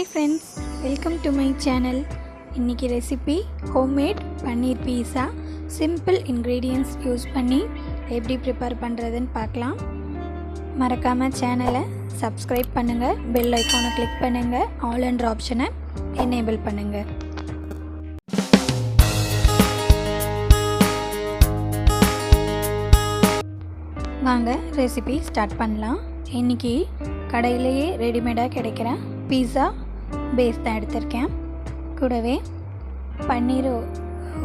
Hi friends, welcome to my channel. இன்னைக்கு recipe homemade பன்னீர் பீஸா. Simple ingredients use பண்ணி எப்படி prepare பண்ணுறதுன்னு பார்க்கலாம். மறக்காம சேனலை சப்ஸ்கிரைப் பண்ணுங்கள், பெல் ஐக்கானை கிளிக் பண்ணுங்கள், ஆல் என்ற ஆப்ஷனை எனேபிள் பண்ணுங்கள். வாங்க ரெசிபி ஸ்டார்ட் பண்ணலாம். இன்றைக்கி கடையிலேயே ரெடிமேடாக கிடைக்கிற பீஸா பேஸ் தான் எடுத்திருக்கேன். கூடவே பன்னீர்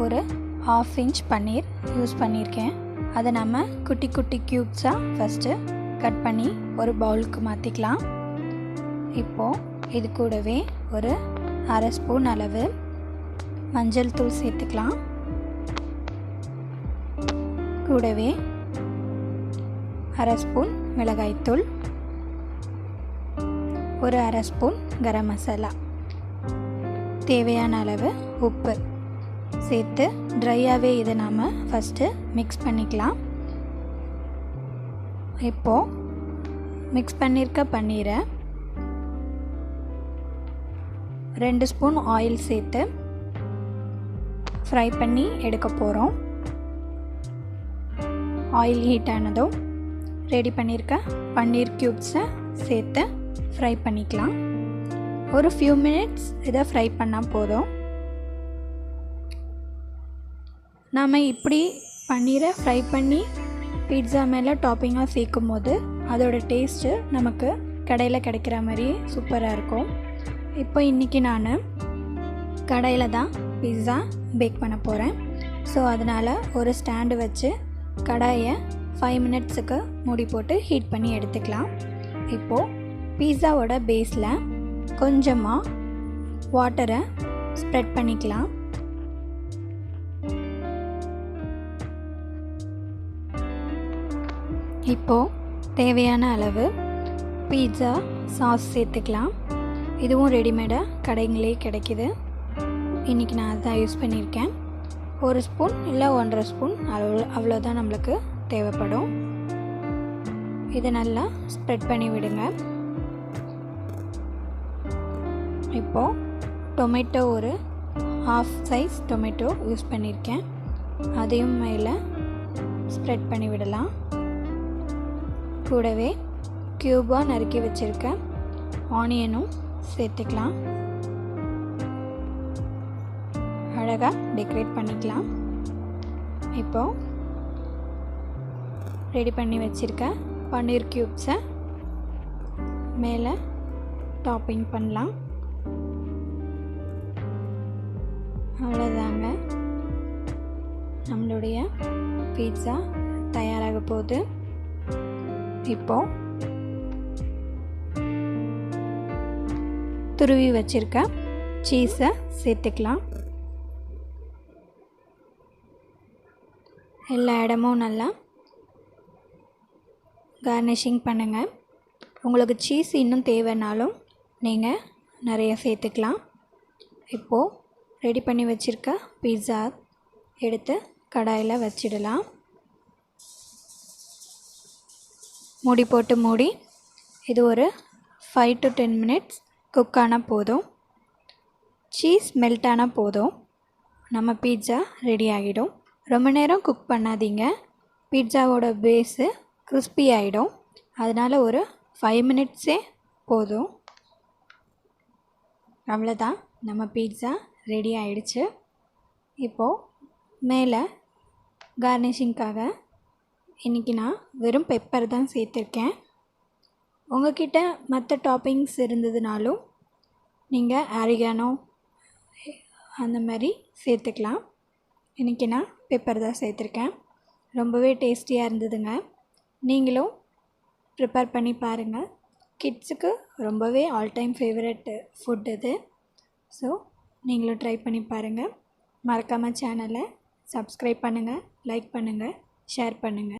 ஒரு 1/2 இன்ச் பன்னீர் யூஸ் பண்ணியிருக்கேன். அதை நம்ம குட்டி குட்டி க்யூப்ஸாக ஃபஸ்ட்டு கட் பண்ணி ஒரு பவுலுக்கு மாற்றிக்கலாம். இப்போது இது கூடவே ஒரு 1/2 ஸ்பூன் அளவு மஞ்சள் தூள் சேர்த்துக்கலாம். கூடவே 1/2 ஸ்பூன் மிளகாய்த்தூள், ஒரு 1/2 ஸ்பூன் கரம் மசாலா, தேவையான அளவு உப்பு சேர்த்து ட்ரையாகவே இதை நாம் ஃபஸ்ட்டு மிக்ஸ் பண்ணிக்கலாம். இப்போது மிக்ஸ் பண்ணியிருக்க பன்னீரை 2 ஸ்பூன் ஆயில் சேர்த்து ஃப்ரை பண்ணி எடுக்க போகிறோம். ஆயில் ஹீட் ஆனதும் ரெடி பண்ணியிருக்க பன்னீர் க்யூப்ஸை சேர்த்து ஃப்ரை பண்ணிக்கலாம். ஒரு ஃபியூ மினிட்ஸ் இதை ஃப்ரை பண்ணால் போதும். நாம் இப்படி பன்னீரை ஃப்ரை பண்ணி பீட்சா மேலே டாப்பிங்காக சேர்க்கும் போது அதோடய டேஸ்ட்டு நமக்கு கடையில் கிடைக்கிற மாதிரியே சூப்பராக இருக்கும். இப்போ இன்றைக்கி நான் கடையில் தான் பீட்சா பேக் பண்ண போகிறேன். ஸோ அதனால் ஒரு ஸ்டாண்டு வச்சு கடாயை 5 மினிட்ஸுக்கு மூடி போட்டு ஹீட் பண்ணி எடுத்துக்கலாம். இப்போது பீஸாவோட பேஸில் கொஞ்சமாக வாட்டரை ஸ்ப்ரெட் பண்ணிக்கலாம். இப்போது தேவையான அளவு பீட்சா சாஸ் சேர்த்துக்கலாம். இதுவும் ரெடிமேடாக கடைங்களே கிடைக்கிது. இன்றைக்கி நான் அதான் யூஸ் பண்ணியிருக்கேன். 1 ஸ்பூன் இல்லை 1.5 ஸ்பூன் அவ்வளோதான் நம்மளுக்கு தேவைப்படும். இதை நல்லா ஸ்ப்ரெட் பண்ணி விடுங்க. இப்போது டொமேட்டோ ஒரு 1/2 சைஸ் டொமேட்டோ யூஸ் பண்ணியிருக்கேன். அதையும் மேலே ஸ்ப்ரெட் பண்ணி விடலாம். கூடவே க்யூபாக நறுக்கி வச்சுருக்க ஆனியனும் சேர்த்துக்கலாம். அழகாக டெக்கரேட் பண்ணிக்கலாம். இப்போது ரெடி பண்ணி வச்சுருக்க பன்னீர் க்யூப்ஸை மேலே டாப்பிங் பண்ணலாம். அவ்வளோதாங்க, நம்மளுடைய பீட்சா தயாராக போகுது. இப்போது துருவி வச்சுருக்க சீஸை சேர்த்துக்கலாம். எல்லா இடமும் நல்லா கார்னிஷிங் பண்ணுங்கள். உங்களுக்கு சீஸ் இன்னும் தேவைன்னாலும் நீங்கள் நிறைய சேர்த்துக்கலாம். இப்போது ரெடி பண்ணி வச்சுருக்க பீட்சா எடுத்து கடாயில் வச்சிடலாம். மூடி போட்டு மூடி இது ஒரு 5 to 10 மினிட்ஸ் குக் ஆனால் போதும். சீஸ் மெல்ட் ஆனால் போதும், நம்ம பீட்சா ரெடி ஆகிடும். ரொம்ப நேரம் குக் பண்ணாதீங்க, பீட்சாவோட பேஸு கிறிஸ்பி ஆகிடும். அதனால் ஒரு 5 மினிட்ஸே போதும். அவ்வளோதான், நம்ம பீட்சா ரெடி ஆகிடுச்சு. இப்போது மேலே கார்னிஷிங்காக இன்றைக்கி நான் வெறும் பெப்பர் தான் சேர்த்துருக்கேன். உங்கள்கிட்ட மற்ற டாப்பிங்ஸ் இருந்ததுனாலும் நீங்கள் ஆரிகானோ அந்த மாதிரி சேர்த்துக்கலாம். இன்றைக்கி நான் பெப்பர் தான் சேர்த்துருக்கேன். ரொம்பவே டேஸ்டியாக இருந்ததுங்க. நீங்களும் ப்ரிப்பேர் பண்ணி பாருங்கள். கிட்ஸுக்கு ரொம்பவே ஆல் டைம் ஃபேவரட் ஃபுட் இது. ஸோ நீங்களும் ட்ரை பண்ணி பாருங்கள். மறக்காமல் சேனலை சப்ஸ்கிரைப் பண்ணுங்கள், லைக் பண்ணுங்கள், ஷேர் பண்ணுங்கள்.